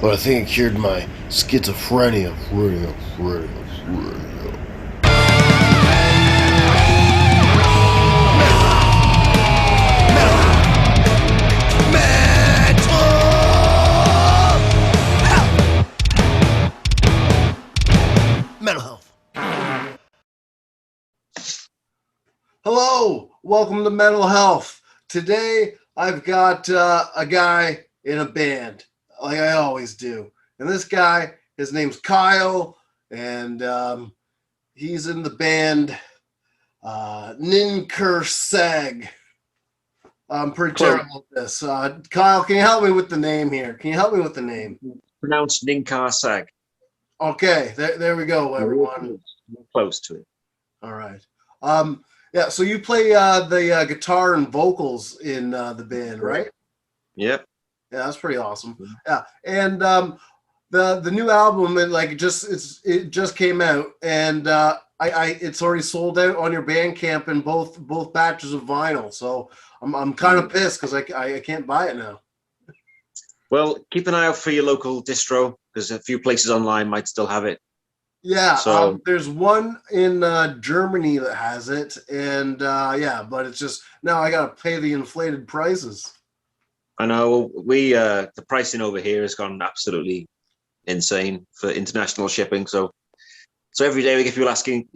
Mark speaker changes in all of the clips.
Speaker 1: But I think it cured my schizophrenia. Real, real, real. Mental health. Hello, welcome to Mental Health. Today I've got a guy in a band, like I always do. And this guy, his name's Kyle, and he's in the band Ninkharsag. I'm pretty
Speaker 2: Close.
Speaker 1: terrible at this. Kyle, can you help me with the name here? Can you help me with the name?
Speaker 2: Pronounced Ninkharsag.
Speaker 1: Okay, there we go, everyone.
Speaker 2: We're close to it.
Speaker 1: All right. Yeah, so you play the guitar and vocals in the band, right?
Speaker 2: Yep.
Speaker 1: Yeah, that's pretty awesome. Yeah, and the new album, it just came out, and I it's already sold out on your Bandcamp in both batches of vinyl. So I'm kind of pissed because I can't buy it now.
Speaker 2: Well, keep an eye out for your local distro because a few places online might still have it.
Speaker 1: Yeah,
Speaker 2: So
Speaker 1: there's one in Germany that has it, and yeah, but it's just now I gotta pay the inflated prices.
Speaker 2: I know the pricing over here has gone absolutely insane for international shipping. So every day we get people asking,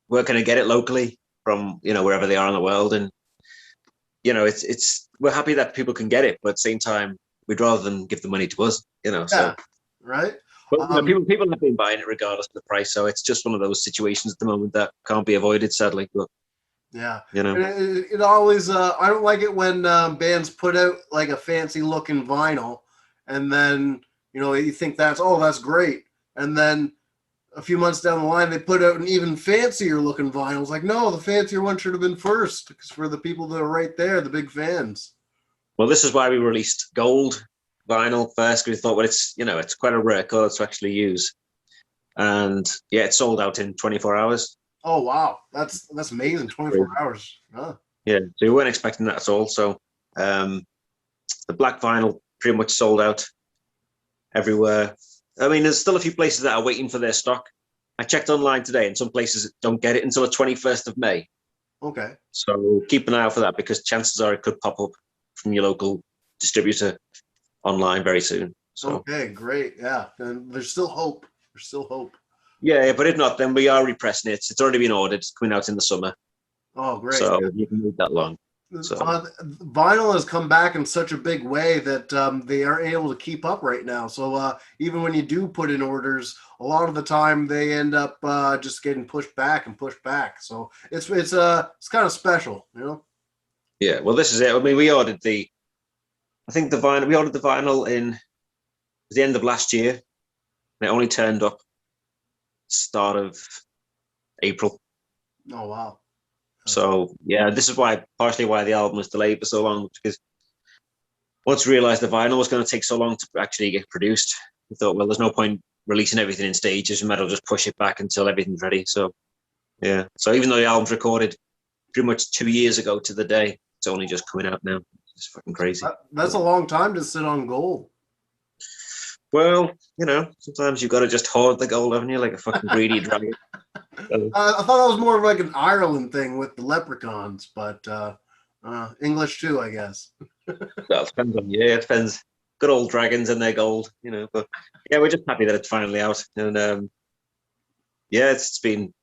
Speaker 2: where can I get it locally from, wherever they are in the world, and it's we're happy that people can get it, but at the same time we'd rather them give the money to us,
Speaker 1: Yeah,
Speaker 2: So,
Speaker 1: right.
Speaker 2: but people have been buying it regardless of the price. So it's just one of those situations at the moment that can't be avoided, sadly. But
Speaker 1: Yeah,
Speaker 2: you know,
Speaker 1: it always. I don't like it when bands put out like a fancy looking vinyl, and then you think that's great, and then a few months down the line they put out an even fancier looking vinyl. It's like, no, the fancier one should have been first, because for the people that are right there, the big fans.
Speaker 2: well, this is why we released gold vinyl first, because we thought, well, it's quite a rare color to actually use, and yeah, it sold out in 24 hours.
Speaker 1: Oh wow, that's amazing. 24 hours. Huh.
Speaker 2: Yeah, so we weren't expecting that at all. So the black vinyl pretty much sold out everywhere. I mean, there's still a few places that are waiting for their stock. I checked online today, and some places don't get it until the 21st of May.
Speaker 1: Okay.
Speaker 2: So keep an eye out for that, because chances are it could pop up from your local distributor online very soon. So
Speaker 1: Okay, great. Yeah, and there's still hope. There's still hope.
Speaker 2: yeah, but if not, then we are repressing it. It's already been ordered. It's coming out in the summer,
Speaker 1: Oh, great.
Speaker 2: so you can wait that long. So
Speaker 1: Vinyl has come back in such a big way that they aren't able to keep up right now. So even when you do put in orders, a lot of the time they end up just getting pushed back and pushed back. So it's kind of special.
Speaker 2: yeah, well, this is it. I mean, we ordered we ordered the vinyl in the end of last year, and it only turned up start of April.
Speaker 1: Oh wow.
Speaker 2: So yeah, this is partially why the album was delayed for so long, because once we realized the vinyl was going to take so long to actually get produced, we thought, well, there's no point releasing everything in stages. We might as well just push it back until everything's ready. So yeah, so even though the album's recorded pretty much 2 years ago to the day, it's only just coming out now. It's fucking crazy.
Speaker 1: That's a long time to sit on gold.
Speaker 2: Well, sometimes you've got to just hoard the gold, haven't you, like a fucking greedy dragon.
Speaker 1: I thought that was more of like an Ireland thing with the leprechauns, but English too, I guess.
Speaker 2: Well, it depends on you. Yeah, it depends. Good old dragons and their gold, But yeah, we're just happy that it's finally out, and yeah, it's been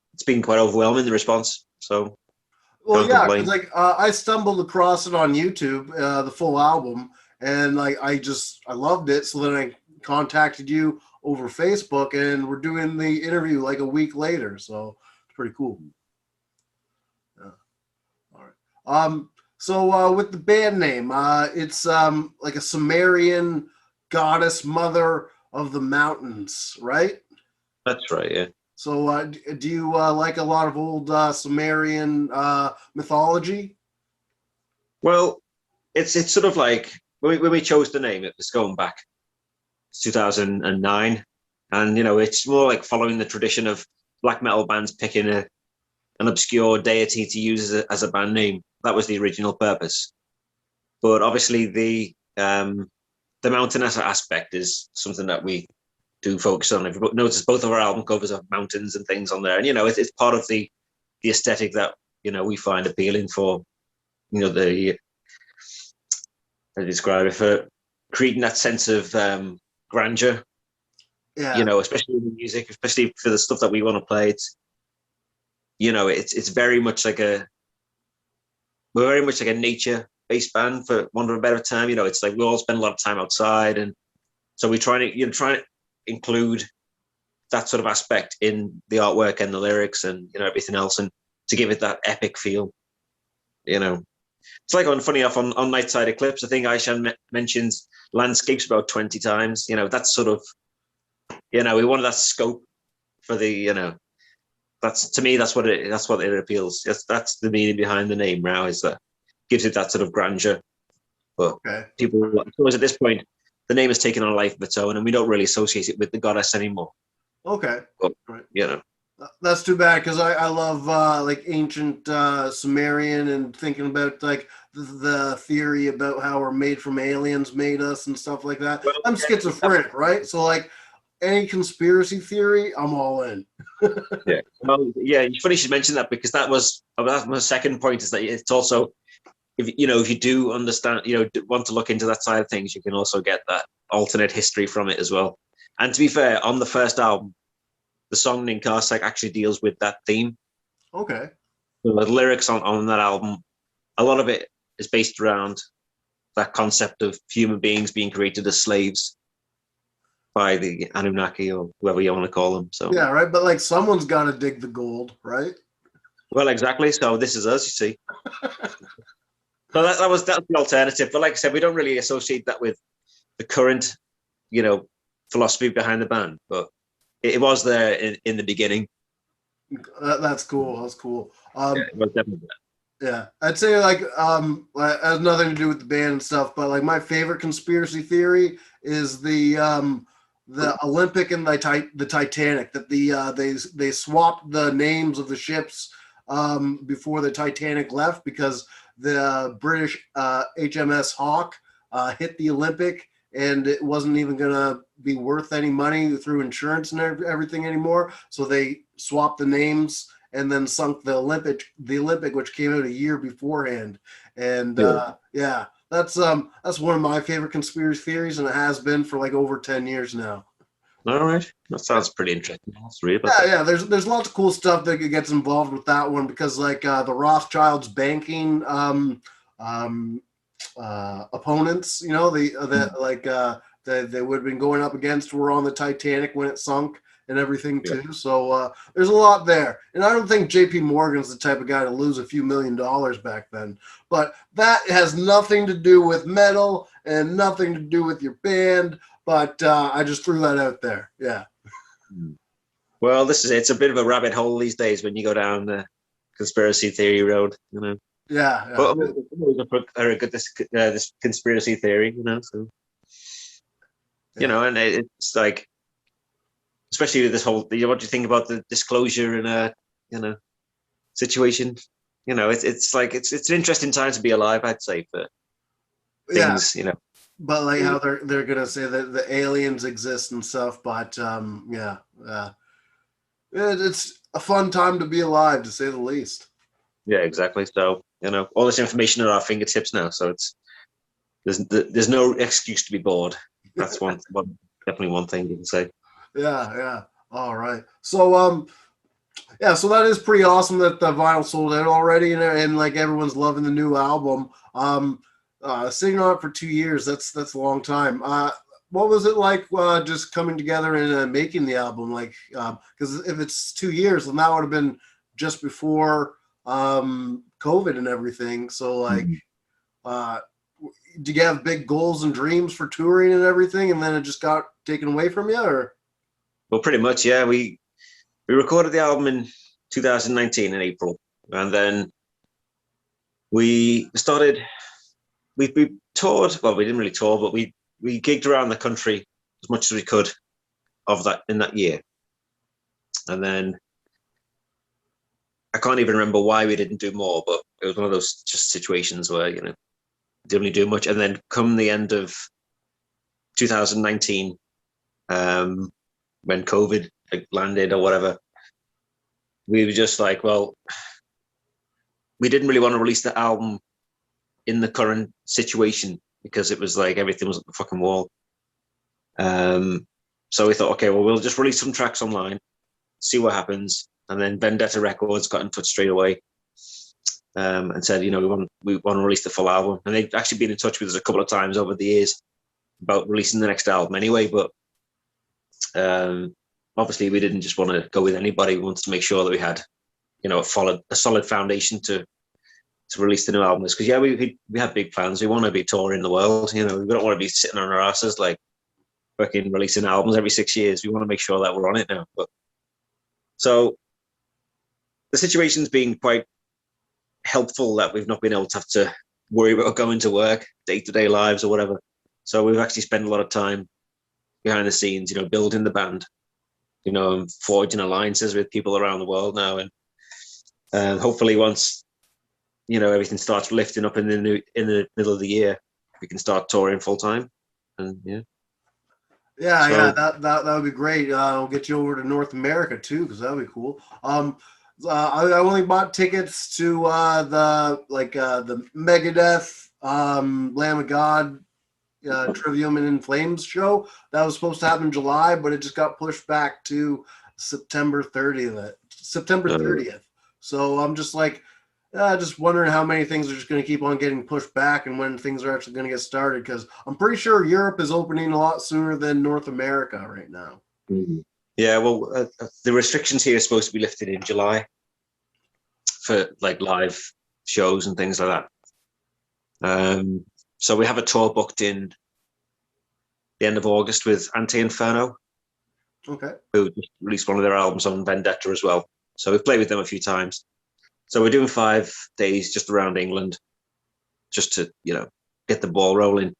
Speaker 2: quite overwhelming, the response. So
Speaker 1: Well,
Speaker 2: can't
Speaker 1: yeah, because
Speaker 2: complain.
Speaker 1: like I stumbled across it on YouTube, the full album, and like I loved it. So then I contacted you over Facebook, and we're doing the interview like a week later. So it's pretty cool. Yeah. All right. So with the band name, it's like a Sumerian goddess, mother of the mountains, right?
Speaker 2: That's right. Yeah.
Speaker 1: So do you like a lot of old Sumerian mythology?
Speaker 2: Well, it's sort of like when we chose the name, it was going back to 2009, and it's more like following the tradition of black metal bands picking an obscure deity to use as a band name. That was the original purpose. But obviously the the mountainous aspect is something that we do focus on. If you notice, both of our album covers have mountains and things on there, and it's part of the aesthetic that we find appealing for the I describe it, for creating that sense of grandeur.
Speaker 1: Yeah.
Speaker 2: Especially in the music, especially for the stuff that we want to play. It's very much like we're very much like a nature-based band, for want of a better term. It's like we all spend a lot of time outside, and so we try to include that sort of aspect in the artwork and the lyrics and everything else, and to give it that epic feel. It's like funny enough on Nightside Eclipse, I think Aishan mentions landscapes about 20 times. That's sort of we wanted that scope for the that's, to me, that's what it appeals. That's the meaning behind the name. Rao is that gives it that sort of grandeur. But people, because at this point, the name has taken on a life of its own, and we don't really associate it with the goddess anymore.
Speaker 1: Okay.
Speaker 2: But,
Speaker 1: that's too bad, because I love like ancient Sumerian, and thinking about like the theory about how we're made from aliens made us and stuff like that.
Speaker 2: Well,
Speaker 1: I'm schizophrenic, right? So like any conspiracy theory, I'm all in.
Speaker 2: Yeah. Well, yeah. It's funny you should mention that, because that was my second point, is that it's also, if you do understand, want to look into that side of things, you can also get that alternate history from it as well. And to be fair, on the first album, the song Ninkharsag actually deals with that theme.
Speaker 1: Okay.
Speaker 2: So the lyrics on that album, a lot of it is based around that concept of human beings being created as slaves by the Anunnaki, or whoever you want to call them. So
Speaker 1: yeah, right. But like someone's got to dig the gold, right?
Speaker 2: Well, exactly. So this is us, you see. So that's the alternative. But like I said, we don't really associate that with the current, philosophy behind the band. But it was there in the beginning.
Speaker 1: That's cool. That's cool.
Speaker 2: It was definitely there.
Speaker 1: Yeah, I'd say like it has nothing to do with the band and stuff, but like my favorite conspiracy theory is the Olympic and the Titanic, that they swapped the names of the ships before the Titanic left, because the British HMS Hawk hit the Olympic, and it wasn't even gonna be worth any money through insurance and everything anymore. So they swapped the names and then sunk the Olympic, which came out a year beforehand. And yeah, that's one of my favorite conspiracy theories, and it has been for like over 10 years now.
Speaker 2: All right, that sounds pretty interesting.
Speaker 1: Yeah. There's lots of cool stuff that gets involved with that one, because like the Rothschilds banking opponents, they would have been going up against were on the Titanic when it sunk and everything too. Yeah. So there's a lot there. And I don't think JP Morgan's the type of guy to lose a few $1 million back then. But that has nothing to do with metal and nothing to do with your band. But I just threw that out there. Yeah.
Speaker 2: Well, it's a bit of a rabbit hole these days when you go down the conspiracy theory road,
Speaker 1: Yeah.
Speaker 2: But I'm always very good this conspiracy theory, so and it's like, especially with this whole, what do you think about the disclosure and situation? It's like it's an interesting time to be alive, I'd say, for things,
Speaker 1: But like how they're gonna say that the aliens exist and stuff, but it's a fun time to be alive, to say the least.
Speaker 2: Yeah, exactly. So all this information at our fingertips now, so there's no excuse to be bored. That's definitely one thing you can say.
Speaker 1: Yeah. All right. So so that is pretty awesome that the vinyl sold out already, and like everyone's loving the new album. Sitting on it for 2 years, that's a long time. What was it like just coming together and making the album? Like, because if it's 2 years, then that would have been just before COVID and everything. So like, do you have big goals and dreams for touring and everything, and then it just got taken away from you, or?
Speaker 2: Well, pretty much, yeah. We recorded the album in 2019 in April, and then we started. We toured. Well, we didn't really tour, but we gigged around the country as much as we could in that year. And then I can't even remember why we didn't do more, but it was one of those just situations where didn't really do much. And then come the end of 2019, when COVID landed or whatever, we were just like, well, we didn't really want to release the album in the current situation because it was like everything was at the fucking wall. So we thought, okay, well, we'll just release some tracks online, see what happens. And then Vendetta Records got in touch straight away, and said, we want to release the full album. And they've actually been in touch with us a couple of times over the years about releasing the next album anyway. But obviously we didn't just want to go with anybody. We wanted to make sure that we had, a solid foundation to release the new album. Because we have big plans. We want to be touring the world. We don't want to be sitting on our asses like fucking releasing albums every 6 years. We want to make sure that we're on it now. But so the situation's been quite helpful that we've not been able to have to worry about going to work, day-to-day lives or whatever. So we've actually spent a lot of time behind the scenes, building the band, and forging alliances with people around the world now. And hopefully once, everything starts lifting up in the middle of the year, we can start touring full time. And
Speaker 1: that would be great. We'll get you over to North America too, because that would be cool. I only bought tickets to the Megadeth, Lamb of God, Trivium and In Flames show that was supposed to happen in July, but it just got pushed back to September 30th. So I'm just just wondering how many things are just going to keep on getting pushed back and when things are actually going to get started, because I'm pretty sure Europe is opening a lot sooner than North America right now.
Speaker 2: Mm-hmm. Yeah, well, the restrictions here are supposed to be lifted in July for live shows and things like that. So we have a tour booked in the end of August with Anti-Inferno, who just released one of their albums on Vendetta as well. So we've played with them a few times. So we're doing 5 days just around England, just to get the ball rolling,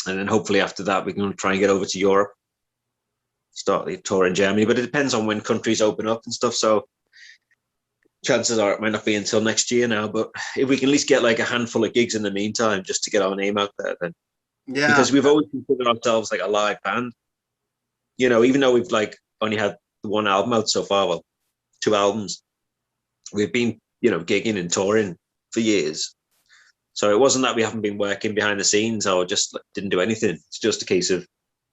Speaker 2: and then hopefully after that we can try and get over to Europe, start the tour in Germany. But it depends on when countries open up and stuff. So chances are it might not be until next year now. But if we can at least get a handful of gigs in the meantime, just to get our name out there, then because we've always considered ourselves like a live band. Even though we've only had 1 album out so far, well, 2 albums, we've been gigging and touring for years. So it wasn't that we haven't been working behind the scenes or just didn't do anything. It's just a case of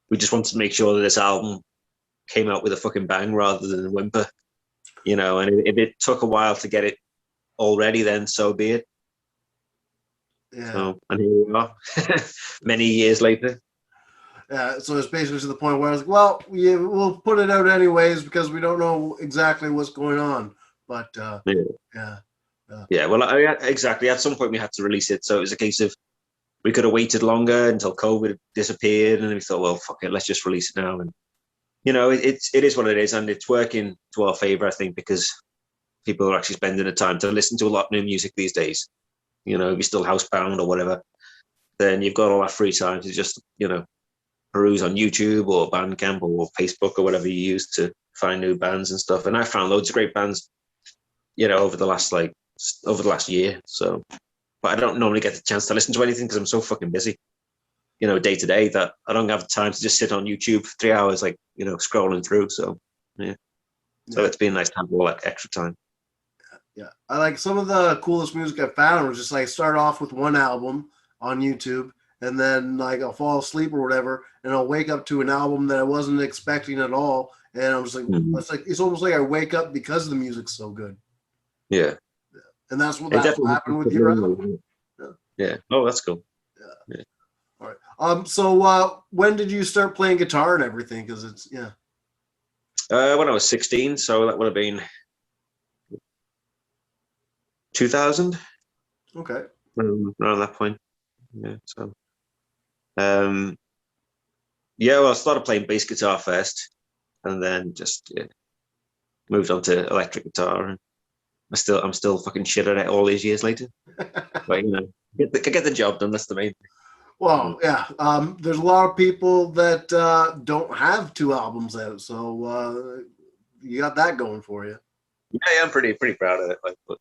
Speaker 2: we just wanted to make sure that this album came out with a fucking bang rather than a whimper, and if it took a while to get it all ready, then so be it.
Speaker 1: Yeah.
Speaker 2: So, and here we are many years later.
Speaker 1: Yeah, so it's basically to the point where I was like, well, we'll put it out anyways because we don't know exactly what's going on. But
Speaker 2: yeah. Well, exactly. At some point we had to release it, so it was a case of we could have waited longer until COVID disappeared, and we thought, well, fuck it, let's just release it now. And it is what it is, and it's working to our favor, I think, because people are actually spending the time to listen to a lot of new music these days. If you're still housebound or whatever, then you've got all that free time to just peruse on YouTube or Bandcamp or Facebook or whatever you use to find new bands and stuff. And I found loads of great bands, over the last year. So, but I don't normally get the chance to listen to anything because I'm so fucking busy, day to day, that I don't have time to just sit on YouTube for 3 hours, scrolling through. So, so it's been nice to have all that extra time.
Speaker 1: Yeah, I like some of the coolest music I found was just start off with 1 album on YouTube, and then I'll fall asleep or whatever, and I'll wake up to an album that I wasn't expecting at all, and I'm just it's almost like I wake up because the music's so good.
Speaker 2: Yeah.
Speaker 1: And that's what happened with your album.
Speaker 2: Yeah. Oh, that's cool.
Speaker 1: Yeah. All right. So when did you start playing guitar and everything? Because it's
Speaker 2: when I was 16, so that would have been 2000.
Speaker 1: Okay.
Speaker 2: Around that point. Yeah. So, well, I started playing bass guitar first, and then just moved on to electric guitar, and I'm still fucking shit at it all these years later. But get the job done. That's the main thing.
Speaker 1: Well, yeah. There's a lot of people that don't have 2 albums out, so you got that going for you.
Speaker 2: Yeah, I'm pretty proud of it. But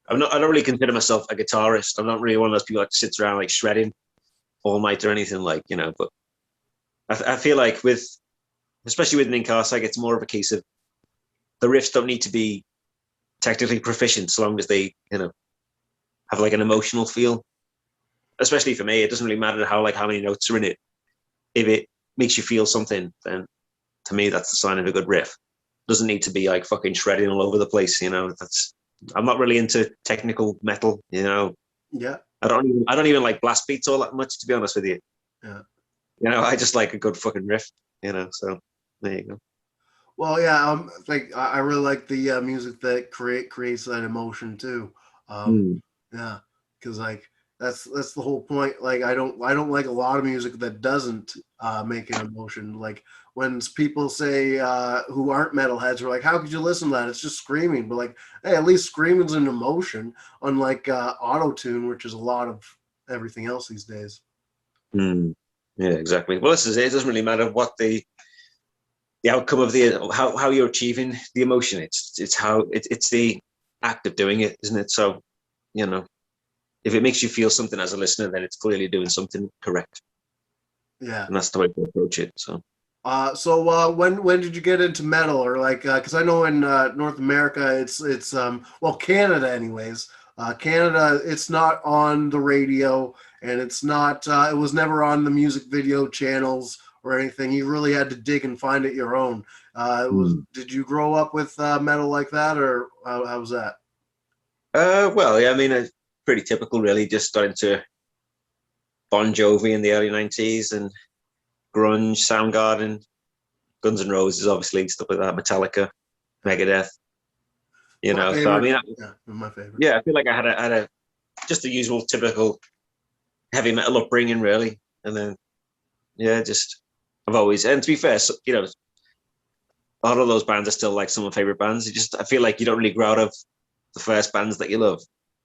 Speaker 2: I don't really consider myself a guitarist. I'm not really one of those people that sits around shredding all night or anything but I feel like especially with Ninkharsag, it's more of a case of the riffs don't need to be technically proficient so long as they, have like an emotional feel. Especially for me, it doesn't really matter how many notes are in it. If it makes you feel something, then to me that's the sign of a good riff. It doesn't need to be like fucking shredding all over the place. I'm not really into technical metal.
Speaker 1: Yeah.
Speaker 2: I don't even like blast beats all that much, to be honest with you.
Speaker 1: Yeah.
Speaker 2: I just like a good fucking riff. So there you go.
Speaker 1: Well, yeah. Like I really like the music that creates that emotion too. Yeah, because like that's the whole point. Like I don't like a lot of music that doesn't make an emotion. Like when people say who aren't metalheads are like, how could you listen to that? It's just screaming. But like, hey, at least screaming's an emotion, unlike auto tune, which is a lot of everything else these days.
Speaker 2: Yeah, exactly. Well, this is it. It doesn't really matter what the outcome of how you're achieving the emotion. It's how it's the act of doing it, isn't it? So, if it makes you feel something as a listener, then it's clearly doing something correct.
Speaker 1: Yeah.
Speaker 2: And that's the way to approach it. So.
Speaker 1: So when did you get into metal, or like because I know in North America it's well, Canada anyways. Canada, it's not on the radio, and it's not it was never on the music video channels or anything. You really had to dig and find it your own. Did you grow up with metal like that, or how was that?
Speaker 2: Well, yeah, I mean, it's pretty typical, really. Just got into Bon Jovi in the early 90s and grunge, Soundgarden, Guns N' Roses, obviously, stuff like that, Metallica, Megadeth.
Speaker 1: My
Speaker 2: So I
Speaker 1: favorite.
Speaker 2: mean,
Speaker 1: Yeah, my favorite.
Speaker 2: yeah, I feel like I had a just the usual typical heavy metal upbringing, really. And then, yeah, just I've always, and to be fair, a lot of those bands are still like some of my favorite bands. I feel like you don't really grow out of the first bands that you love.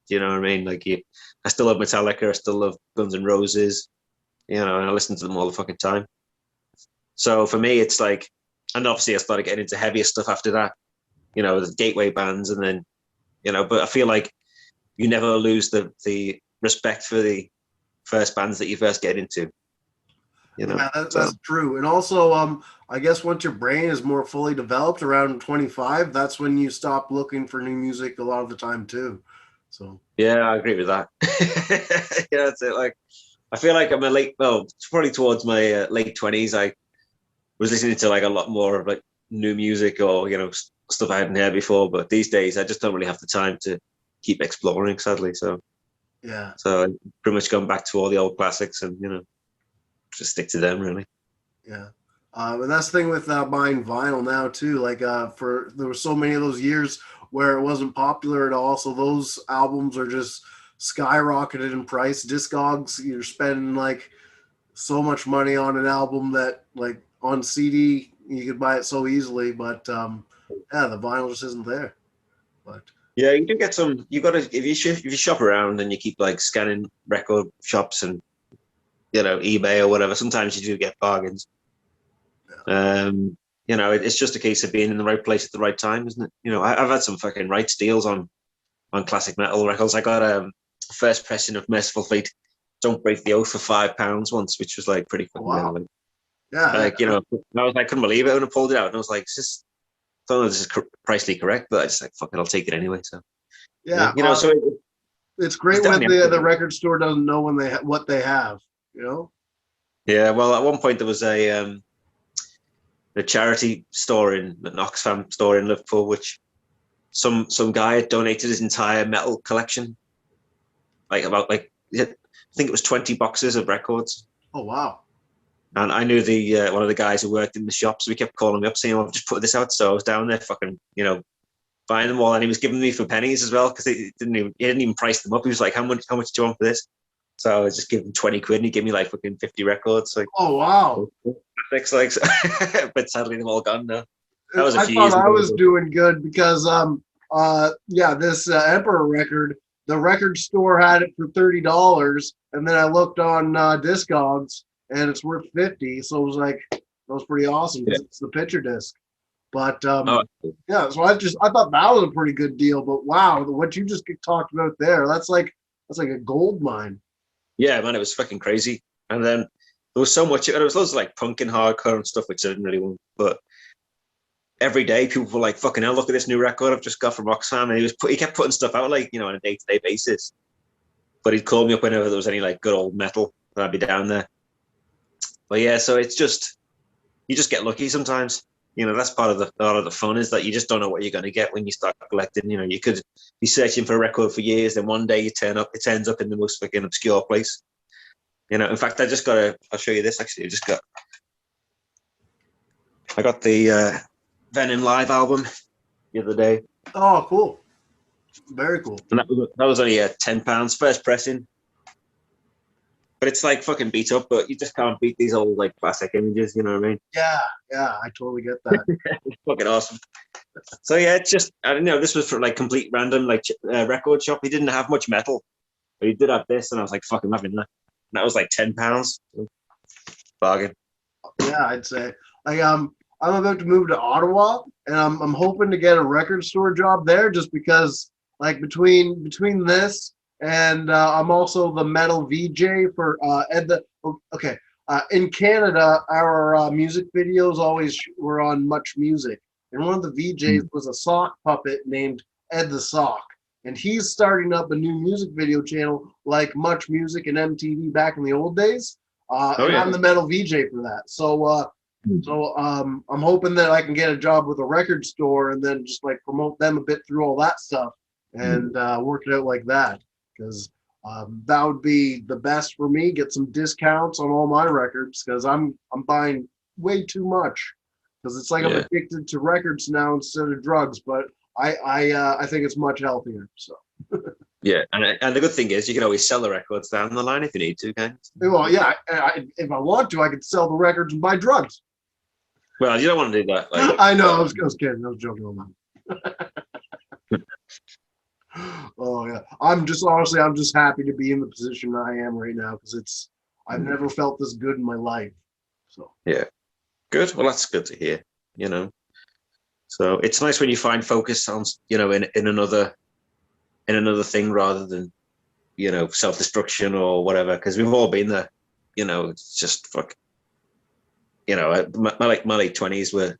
Speaker 2: Do you know what I mean? I still love Metallica. I still love Guns N' Roses. And I listen to them all the fucking time. So for me, it's like, and obviously I started getting into heavier stuff after that. The gateway bands, and then, but I feel like you never lose the respect for the first bands that you first get into.
Speaker 1: Yeah, that's true. And also, I guess once your brain is more fully developed around 25, that's when you stop looking for new music a lot of the time too. So
Speaker 2: yeah, I agree with that. Yeah, that's it. Like, I feel like I'm probably towards my late 20s. I was listening to like a lot more of like new music or stuff I hadn't heard before. But these days, I just don't really have the time to keep exploring, sadly. So
Speaker 1: yeah.
Speaker 2: So I pretty much gone back to all the old classics and just stick to them, really.
Speaker 1: Yeah. And that's the thing with buying vinyl now too. Like there were so many of those years where it wasn't popular at all. So those albums are just skyrocketed in price. Discogs, you're spending like so much money on an album that like on CD you could buy it so easily, but yeah, the vinyl just isn't there. But
Speaker 2: Yeah, you do get some. You got to if you shop around and you keep like scanning record shops and eBay or whatever. Sometimes you do get bargains.
Speaker 1: yeah.
Speaker 2: It's just a case of being in the right place at the right time, isn't it? I've had some fucking right deals on classic metal records. I got a first pressing of Merciful Fate, Don't Break the Oath for £5 once, which was like pretty fucking
Speaker 1: Wow.
Speaker 2: good.
Speaker 1: Yeah.
Speaker 2: I was like, couldn't believe it when I pulled it out, and I was like, I don't know if this is pricely correct, but I just like, fuck it, I'll take it anyway. So
Speaker 1: Yeah.
Speaker 2: so
Speaker 1: it's great when the record store doesn't know when what they have.
Speaker 2: Yeah. Well, at one point there was a charity store an Oxfam store in Liverpool, which some guy had donated his entire metal collection, I think it was 20 boxes of records.
Speaker 1: Oh wow.
Speaker 2: And I knew the one of the guys who worked in the shop, so he kept calling me up saying, "I've just put this out." So I was down there, fucking, buying them all, and he was giving me for pennies as well because he didn't even price them up. He was like, "How much do you want for this?" So I was just giving him 20 quid, and he gave me like fucking 50 records. Like,
Speaker 1: oh wow.
Speaker 2: But sadly they're all gone now. That was a
Speaker 1: I
Speaker 2: few
Speaker 1: thought
Speaker 2: years
Speaker 1: I
Speaker 2: ago.
Speaker 1: was doing good because this Emperor record, the record store had it for $30, and then I looked on Discogs and it's worth 50. So it was like that was pretty awesome because it's the picture disc. But yeah, so I thought that was a pretty good deal. But wow, what you just talked about there, that's like a gold mine.
Speaker 2: Yeah, man, it was fucking crazy. And then there was so much. There was loads of like punk and hardcore and stuff, which I didn't really want. But every day, people were like, "Fucking hell, look at this new record I've just got from Oxfam," and he kept putting stuff out like on a day-to-day basis. But he'd call me up whenever there was any like good old metal, and I'd be down there. But yeah, so it's just you just get lucky sometimes. That's part of the fun is that you just don't know what you're going to get when you start collecting. You could be searching for a record for years, then one day it ends up in the most fucking obscure place. In fact, I'll show you this actually. I got the Venom Live album the other day.
Speaker 1: Oh, cool. Very cool.
Speaker 2: And that was only £10, first pressing. But it's like fucking beat up, but you just can't beat these old like classic images, you know what I mean?
Speaker 1: Yeah, I totally get that.
Speaker 2: It's fucking awesome. So yeah, it's just, I don't know, this was for like complete random like record shop. He didn't have much metal, but he did have this, and I was like, fucking having that. And that was like £10. Bargain.
Speaker 1: Yeah, I'd say. Like I'm about to move to Ottawa, and I'm hoping to get a record store job there, just because like between this and I'm also the metal VJ for Ed the. Okay, in Canada, our music videos always were on Much Music, and one of the VJs was a sock puppet named Ed the Sock, and he's starting up a new music video channel like Much Music and MTV back in the old days. And I'm the metal VJ for that. So I'm hoping that I can get a job with a record store and then just like promote them a bit through all that stuff and work it out like that, because that would be the best for me. Get some discounts on all my records, because I'm buying way too much, because it's like I'm addicted to records now instead of drugs. But I think it's much healthier. So.
Speaker 2: Yeah, and the good thing is you can always sell the records down the line if you need to, can you?
Speaker 1: Well, yeah, if I want to, I could sell the records and buy drugs.
Speaker 2: Well, you don't want to do that. Like,
Speaker 1: I know, I was kidding. I was joking on that. Oh yeah, I'm just happy to be in the position I am right now, because I've never felt this good in my life. So
Speaker 2: yeah, good. Well, that's good to hear. So it's nice when you find focus on in another thing rather than self-destruction or whatever, because we've all been there. It's just fuck. My late 20s were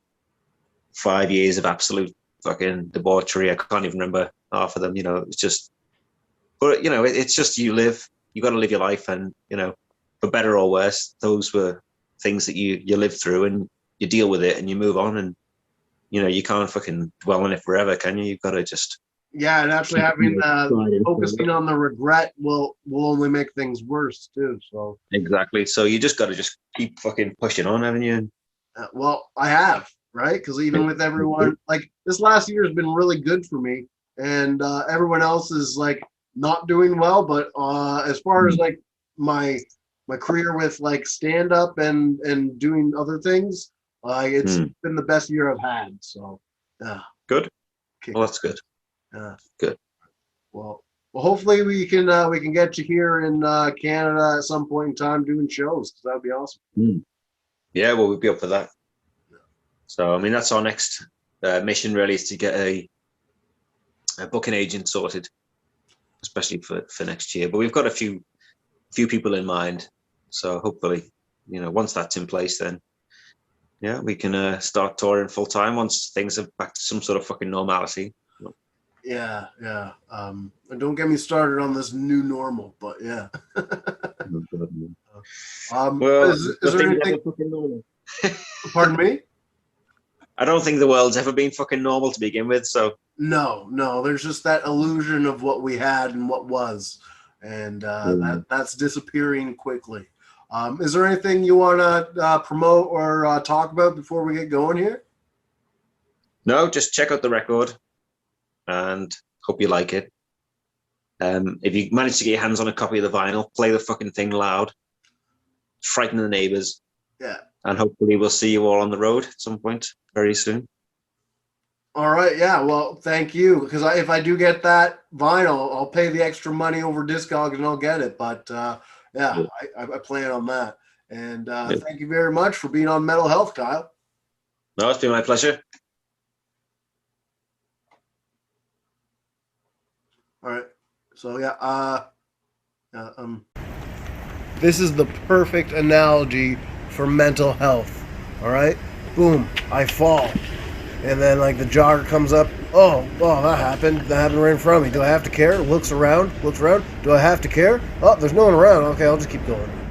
Speaker 2: 5 years of absolute fucking debauchery. I can't even remember half of them. It's just, but it's just you got to live your life, and for better or worse, those were things that you live through, and you deal with it and you move on, and you can't fucking dwell on it forever, can you? You've got to just.
Speaker 1: Yeah, and actually having focusing on the regret will only make things worse too. So
Speaker 2: exactly. So you just got to just keep fucking pushing on, haven't you?
Speaker 1: Well, I have, right? Because even with everyone, like this last year has been really good for me, and everyone else is like not doing well. But as far as like my career with like stand up and doing other things, it's been the best year I've had. So yeah.
Speaker 2: Good.
Speaker 1: Okay.
Speaker 2: Well, that's good. Good.
Speaker 1: Well, hopefully we can get you here in Canada at some point in time doing shows, because that would be awesome.
Speaker 2: Yeah, well, we'll be up for that. So, I mean, that's our next mission, really, is to get a booking agent sorted, especially for next year. But we've got a few people in mind. So hopefully, once that's in place, then yeah, we can start touring full time once things are back to some sort of fucking normality.
Speaker 1: Yeah. And don't get me started on this new normal, but yeah.
Speaker 2: Well,
Speaker 1: is there anything? Pardon me?
Speaker 2: I don't think the world's ever been fucking normal to begin with. So
Speaker 1: no, there's just that illusion of what we had and what was, and that's disappearing quickly. Is there anything you want to promote or talk about before we get going here?
Speaker 2: No, just check out the record and hope you like it. If you manage to get your hands on a copy of the vinyl, play the fucking thing loud, frighten the neighbors.
Speaker 1: Yeah.
Speaker 2: And hopefully we'll see you all on the road at some point very soon.
Speaker 1: All right. Yeah. Well, thank you. Because if I do get that vinyl, I'll pay the extra money over Discogs and I'll get it. But I plan on that. And thank you very much for being on Mental Health, Kyle.
Speaker 2: No, it's been my pleasure.
Speaker 1: All right. So yeah. This is the perfect analogy for mental health. All right? Boom, I fall. And then like the jogger comes up, oh, that happened right in front of me. Do I have to care? Looks around. Do I have to care? Oh, there's no one around. Okay, I'll just keep going.